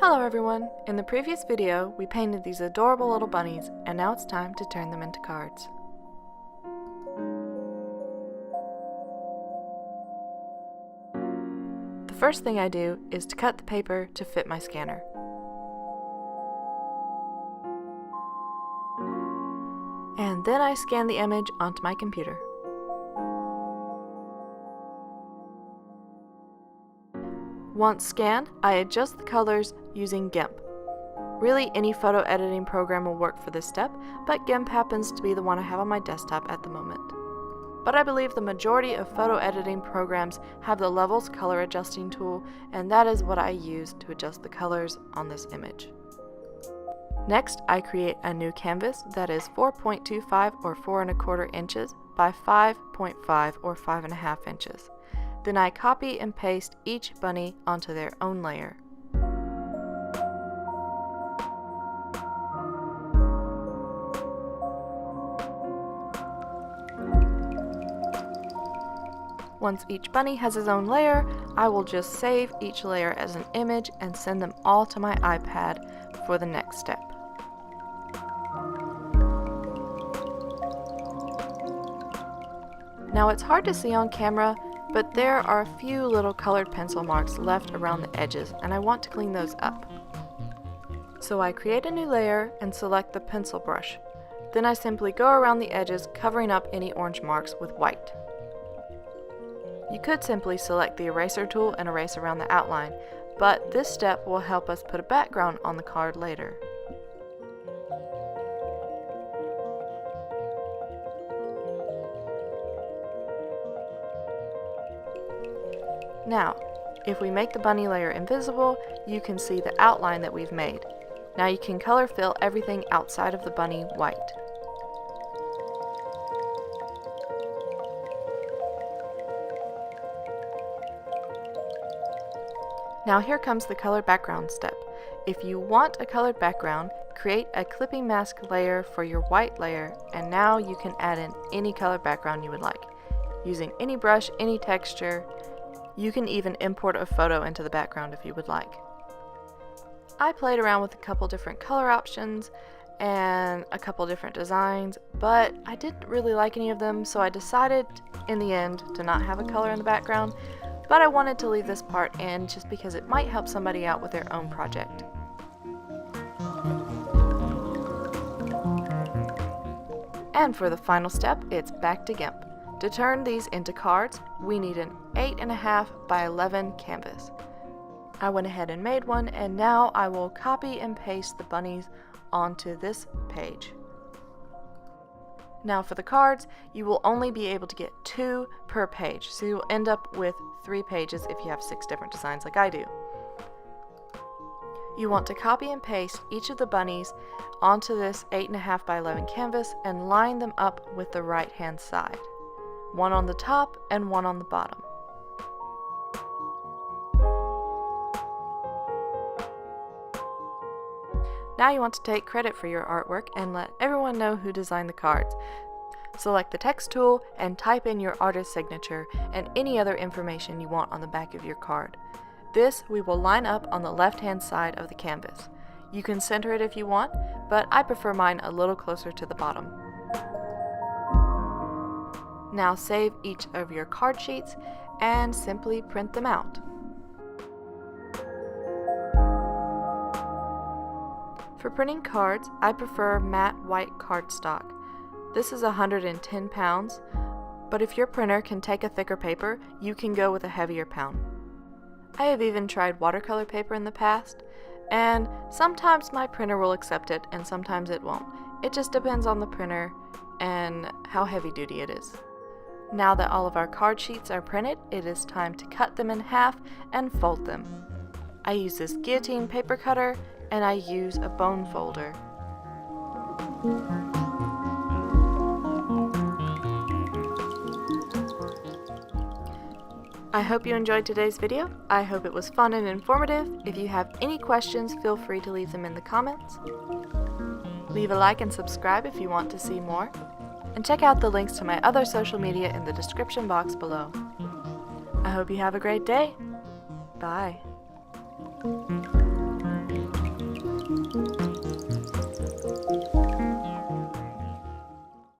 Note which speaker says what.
Speaker 1: Hello everyone! In the previous video, we painted these adorable little bunnies, and now it's time to turn them into cards. The first thing I do is to cut the paper to fit my scanner. And then I scan the image onto my computer. Once scanned, I adjust the colors using GIMP. Really, any photo editing program will work for this step, but GIMP happens to be the one I have on my desktop at the moment. But I believe the majority of photo editing programs have the Levels color adjusting tool, and that is what I use to adjust the colors on this image. Next, I create a new canvas that is 4.25 or 4 1/4 inches by 5.5 or 5.5 inches. Then I copy and paste each bunny onto their own layer. Once each bunny has his own layer, I will just save each layer as an image and send them all to my iPad for the next step. Now it's hard to see on camera, but there are a few little colored pencil marks left around the edges, and I want to clean those up. So I create a new layer and select the pencil brush. Then I simply go around the edges, covering up any orange marks with white. You could simply select the eraser tool and erase around the outline, but this step will help us put a background on the card later. Now, if we make the bunny layer invisible, you can see the outline that we've made. Now you can color fill everything outside of the bunny white. Now here comes the color background step. If you want a colored background, create a clipping mask layer for your white layer, and now you can add in any color background you would like. Using any brush, any texture. You can even import a photo into the background if you would like. I played around with a couple different color options and a couple different designs, but I didn't really like any of them, so I decided in the end to not have a color in the background, but I wanted to leave this part in just because it might help somebody out with their own project. And for the final step, it's back to GIMP. To turn these into cards, we need an 8.5 by 11 canvas. I went ahead and made one, and now I will copy and paste the bunnies onto this page. Now for the cards, you will only be able to get 2 per page, so you'll end up with 3 pages if you have 6 different designs like I do. You want to copy and paste each of the bunnies onto this 8.5 by 11 canvas and line them up with the right hand side. One on the top and one on the bottom. Now you want to take credit for your artwork and let everyone know who designed the cards. Select the text tool and type in your artist's signature and any other information you want on the back of your card. This we will line up on the left-hand side of the canvas. You can center it if you want, but I prefer mine a little closer to the bottom. Now save each of your card sheets and simply print them out. For printing cards, I prefer matte white cardstock. This is 110 pounds, but if your printer can take a thicker paper, you can go with a heavier pound. I have even tried watercolor paper in the past, and sometimes my printer will accept it and sometimes it won't. It just depends on the printer and how heavy duty it is. Now that all of our card sheets are printed, it is time to cut them in half and fold them. I use this guillotine paper cutter and I use a bone folder. I hope you enjoyed today's video. I hope it was fun and informative. If you have any questions, feel free to leave them in the comments. Leave a like and subscribe if you want to see more. And check out the links to my other social media in the description box below. I hope you have a great day. Bye.